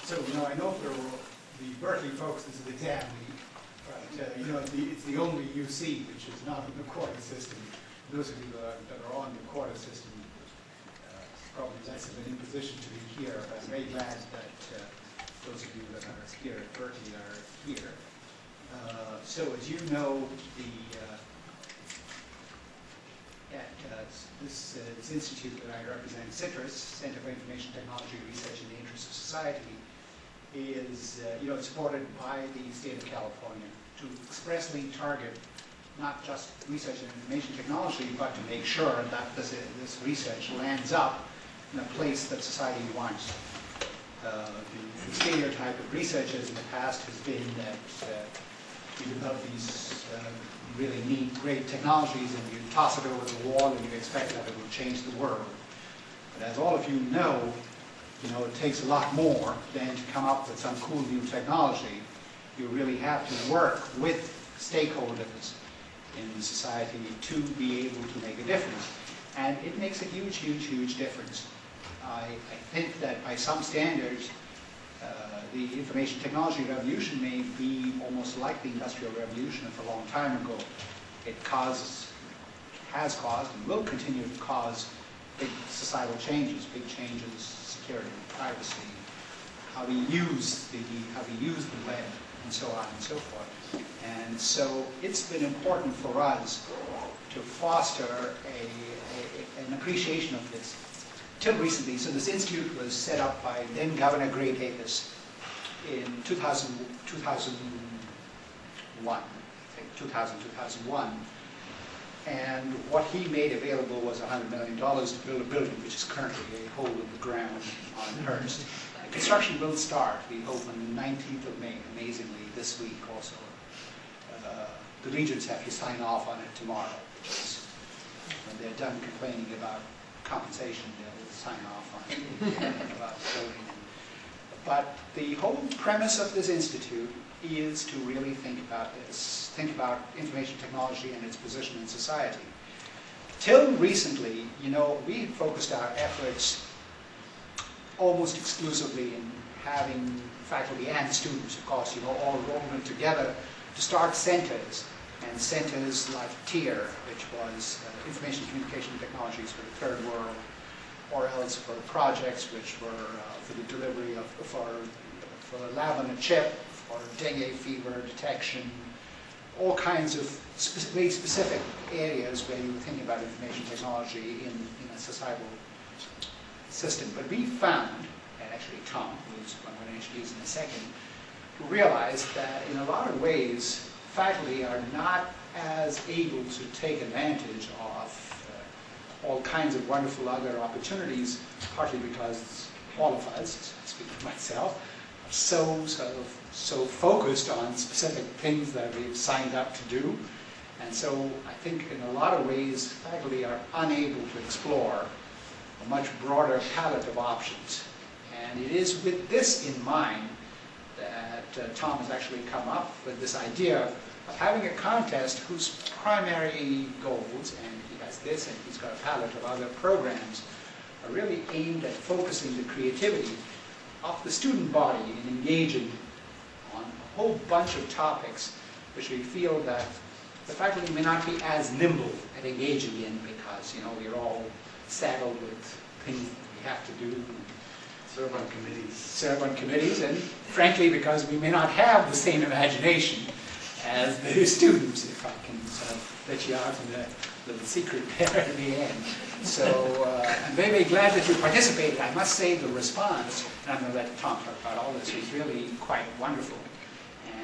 So, I know for the Berkeley folks, this is the exam week, but, it's the only UC which is not in the quota system. Those of you that are on the quota system, probably less of an imposition to be here, but I'm very glad that those of you that are here at Berkeley are here. So, as you know, this institute that I represent, CITRIS, Center for Information Technology Research in the Interest of Society, is supported by the state of California to expressly target not just research in information technology, but to make sure that this research lands up in a place that society wants. The stereotype of researchers in the past has been that you develop these really neat, great technologies and you toss it over the wall and you expect that it will change the world. But as all of you know, it takes a lot more than to come up with some cool new technology. You really have to work with stakeholders in society to be able to make a difference. And it makes a huge, huge, huge difference. I think that by some standards, the information technology revolution may be almost like the Industrial Revolution of a long time ago. It has caused, and will continue to cause big societal changes, security, privacy, how we use the web, and so on and so forth. And so it's been important for us to foster an appreciation of this. Till recently, so this institute was set up by then Governor Gray Davis in 2001. And what he made available was $100 million to build a building, which is currently a hole in the ground on Hearst. And construction will start, we hope, on the 19th of May, amazingly, this week also. The Regents have to sign off on it tomorrow, because when they're done complaining about compensation, they'll sign off on it about building. But the whole premise of this institute is to really think about this, think about information technology and its position in society. Till recently, we had focused our efforts almost exclusively in having faculty and students, of course, all rolled together to start centers, and centers like TIER, which was Information Communication Technologies for the Third World, or else for projects which were for the delivery of, for a lab on a chip, for dengue fever detection, all kinds of very specific areas where you think about information technology in a societal system. But we found, and actually Tom, who's I'm going to introduce in a second, realized that in a lot of ways, faculty are not as able to take advantage of all kinds of wonderful other opportunities, partly because all of us, I speak for myself, are so focused on specific things that we've signed up to do. And so I think in a lot of ways, faculty are unable to explore a much broader palette of options. And it is with this in mind that Tom has actually come up with this idea of having a contest whose primary goals, and he has this and he's got a palette of other programs, are really aimed at focusing the creativity of the student body in engaging on a whole bunch of topics which we feel that the faculty may not be as nimble at engaging in because, we're all saddled with things that we have to do. Serve on committees. Serve on committees, and frankly, because we may not have the same imagination as the students, if I can sort of let you out in a little secret there at the end. So I'm very, very glad that you participated. I must say the response, and I'm going to let Tom talk about all this, is really quite wonderful.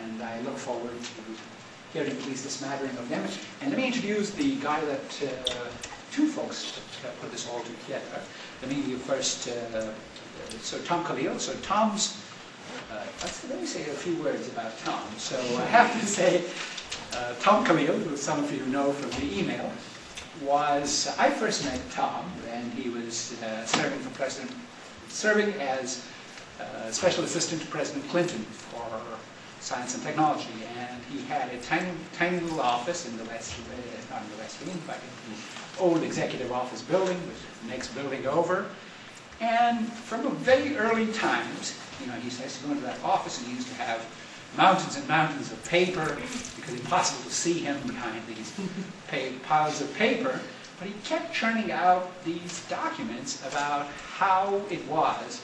And I look forward to hearing at least a smattering of them. And let me introduce the guy that, two folks that put this all together. Let me first, so Tom Kalil. So Tom's, let me say a few words about Tom. So I have to say, Tom Kalil, who some of you know from the email, I first met Tom when he was serving as Special Assistant to President Clinton for Science and Technology. And he had a tiny little office in the West, not in the West Wing, but in the old Executive Office building, which is the next building over. And from very early times, you know, he used to go into that office and he used to have mountains and mountains of paper because it's impossible to see him behind these piles of paper. But he kept churning out these documents about how it was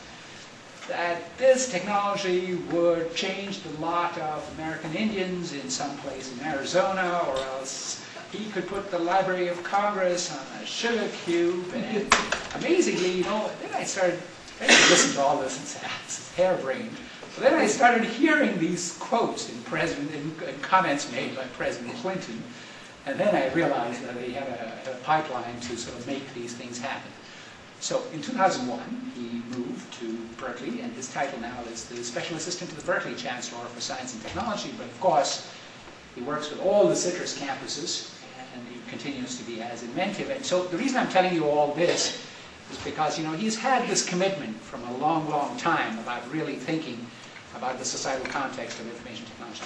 that this technology would change the lot of American Indians in some place in Arizona, or else he could put the Library of Congress on a sugar cube. And amazingly, you know, then I started to listen to all this and say, ah, this is harebrained. But then I started hearing these quotes in comments made by President Clinton, and then I realized that he had a pipeline to sort of make these things happen. So in 2001, he moved to Berkeley, and his title now is the Special Assistant to the Berkeley Chancellor for Science and Technology. But of course, he works with all the CITRIS campuses, and he continues to be as inventive. And so the reason I'm telling you all this is because, you know, he's had this commitment from a long, long time about really thinking about the societal context of information technology.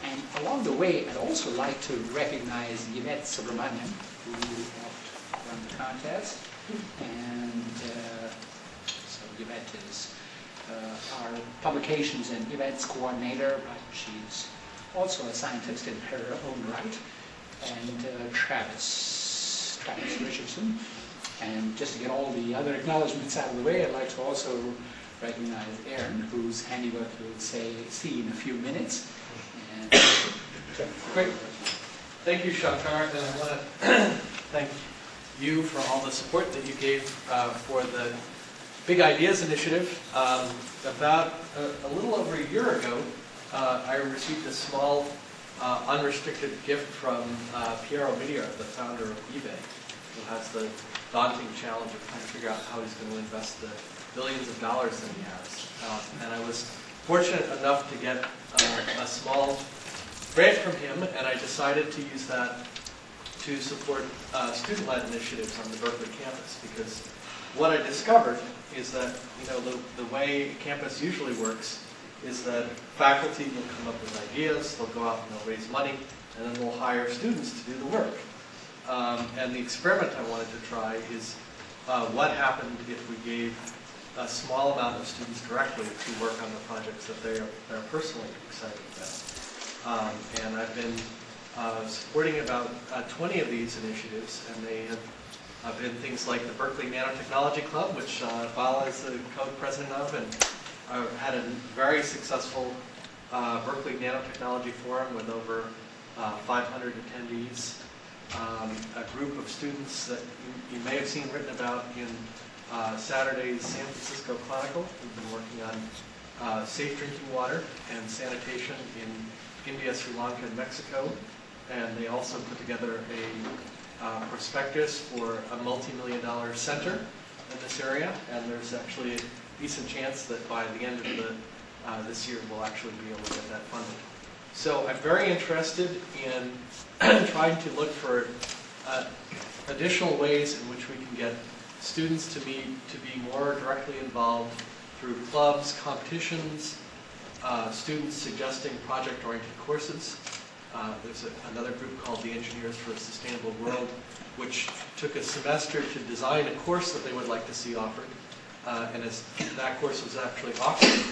And along the way, I'd also like to recognize Yvette Subramanian, who helped run the contest. And so Yvette is our publications and events coordinator, but she's also a scientist in her own right. And Travis Richardson. And just to get all the other acknowledgments out of the way, I'd like to also recognize Aaron, whose handiwork you'll see in a few minutes. And Great. Thank you, Shankar, and I want to thank you for all the support that you gave for the Big Ideas Initiative. About a little over a year ago, I received a small unrestricted gift from Piero Migliar, the founder of eBay, who has the daunting challenge of trying to figure out how he's going to invest the billions of dollars that he has. And I was fortunate enough to get a small grant from him, and I decided to use that to support student-led initiatives on the Berkeley campus, because what I discovered is that, you know, the way campus usually works is that faculty will come up with ideas, they'll go out and they'll raise money, and then they'll hire students to do the work. And the experiment I wanted to try is what happened if we gave a small amount of students directly to work on the projects that they're personally excited about. And I've been supporting about 20 of these initiatives, and they have been things like the Berkeley Nanotechnology Club, which Bala is the co-president of, and had a very successful Berkeley Nanotechnology Forum with over 500 attendees. A group of students that you may have seen written about in Saturday's San Francisco Chronicle, who've been working on safe drinking water and sanitation in India, Sri Lanka, and Mexico. And they also put together a prospectus for a multi-million-dollar center in this area. And there's actually a decent chance that by the end of this year, we'll actually be able to get that funded. So I'm very interested in trying to look for additional ways in which we can get students to be more directly involved through clubs, competitions, students suggesting project-oriented courses. There's another group called the Engineers for a Sustainable World, which took a semester to design a course that they would like to see offered. And that course was actually offered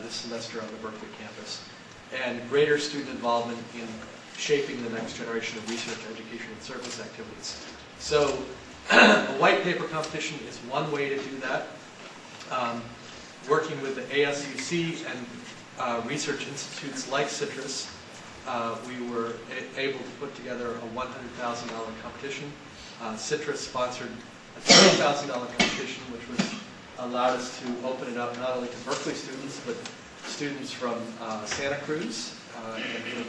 this semester on the Berkeley campus. And greater student involvement in shaping the next generation of research, education, and service activities. So a white paper competition is one way to do that. Working with the ASUC and research institutes like CITRIS, we were able to put together a $100,000 competition. CITRIS sponsored a $20,000 competition, which was allowed us to open it up not only to Berkeley students, but students from Santa Cruz and from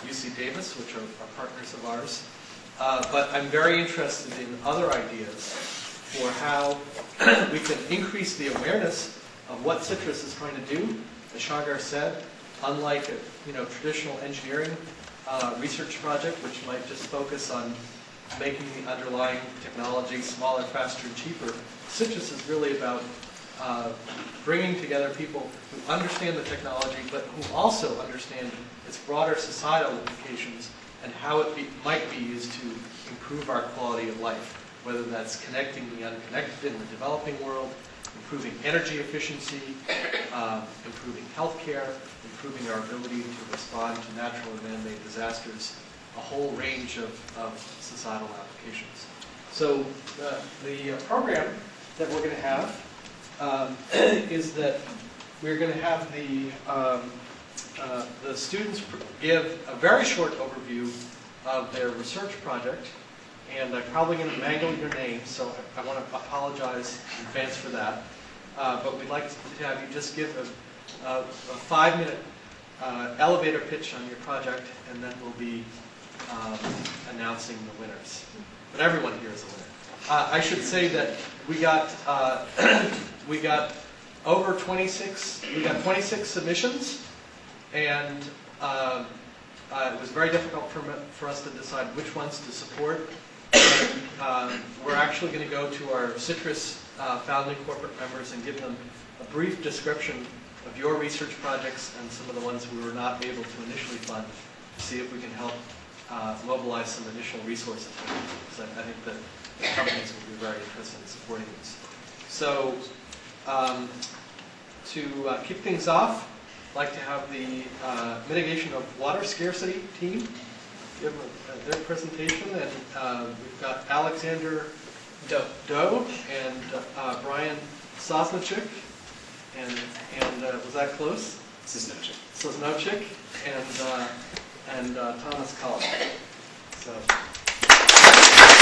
UC Davis, which are partners of ours. But I'm very interested in other ideas for how we can increase the awareness of what CITRIS is trying to do. As Shankar said, unlike a traditional engineering research project, which might just focus on making the underlying technology smaller, faster, and cheaper, CITRIS is really about bringing together people who understand the technology, but who also understand its broader societal implications and how it might be used to improve our quality of life, whether that's connecting the unconnected in the developing world, improving energy efficiency, improving healthcare, improving our ability to respond to natural and man-made disasters, a whole range of societal applications. So the program that we're going to have is that we're going to have the students give a very short overview of their research project, and I'm probably going to mangle your name, so I want to apologize in advance for that. But we'd like to have you just give a 5-minute elevator pitch on your project, and then we'll be announcing the winners. But everyone here is a winner. I should say that we got over 26. We got 26 submissions, and it was very difficult for us to decide which ones to support. And, we're actually going to go to our CITRIS founding corporate members and give them a brief description of your research projects and some of the ones we were not able to initially fund, to see if we can help mobilize some initial resources. Because I think that the companies will be very interested in supporting these. So to kick things off, I'd like to have the mitigation of water scarcity team give their presentation, and we've got Alexander Doe and Brian Sosnochik, and was that close? Sosnochik, and Thomas Kalil. So.